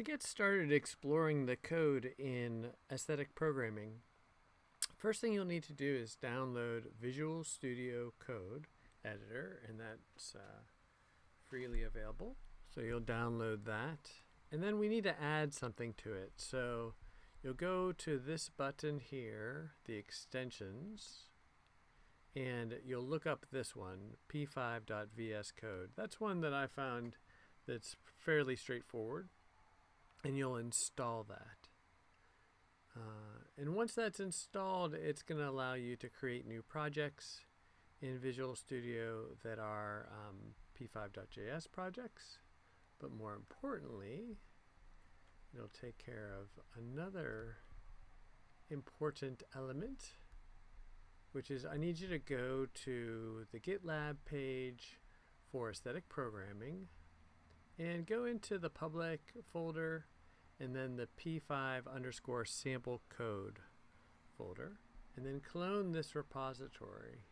To get started exploring the code in aesthetic programming, first thing you'll need to do is download Visual Studio Code Editor, and that's freely available. So you'll download that, and then we need to add something to it. So you'll go to this button here, the extensions, and you'll look up this one, p5.vs code. That's one that I found that's fairly straightforward, and you'll install that. And once that's installed, it's going to allow you to create new projects in Visual Studio that are p5.js projects. But more importantly, it'll take care of another important element, which is I need you to go to the GitLab page for aesthetic programming and go into the public folder and then the p5_sample code folder, and then clone this repository.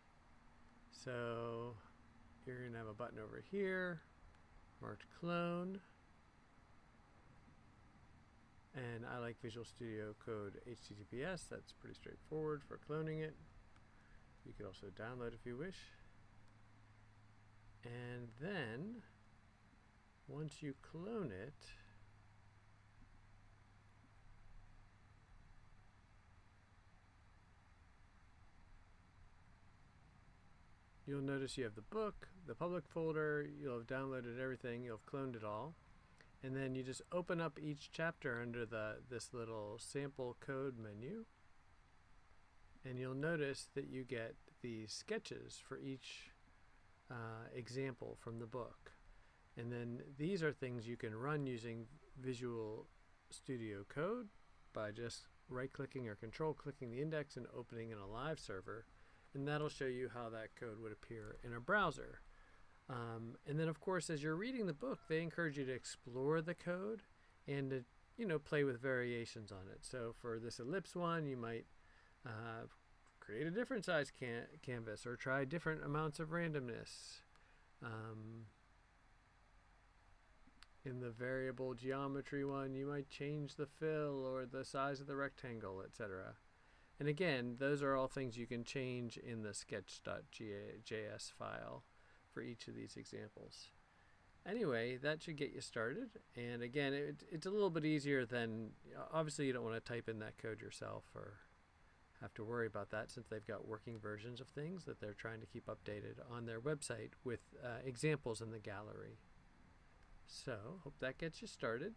So you're going to have a button over here marked clone, and I like Visual Studio Code HTTPS. That's pretty straightforward for cloning it. You could also download if you wish. And then once you clone it, you'll notice you have the book, the public folder, you'll have downloaded everything, you'll have cloned it all. And then you just open up each chapter under this little sample code menu. And you'll notice that you get the sketches for each example from the book. And then these are things you can run using Visual Studio Code by just right-clicking or control-clicking the index and opening in a live server. And that'll show you how that code would appear in a browser. And then, of course, as you're reading the book, they encourage you to explore the code and to, play with variations on it. So for this ellipse one, you might create a different size canvas or try different amounts of randomness. In the variable geometry one, you might change the fill or the size of the rectangle, etc. And again, those are all things you can change in the sketch.js file for each of these examples. Anyway, that should get you started. And again, it's a little bit easier than, obviously you don't want to type in that code yourself or have to worry about that, since they've got working versions of things that they're trying to keep updated on their website with examples in the gallery. So, hope that gets you started.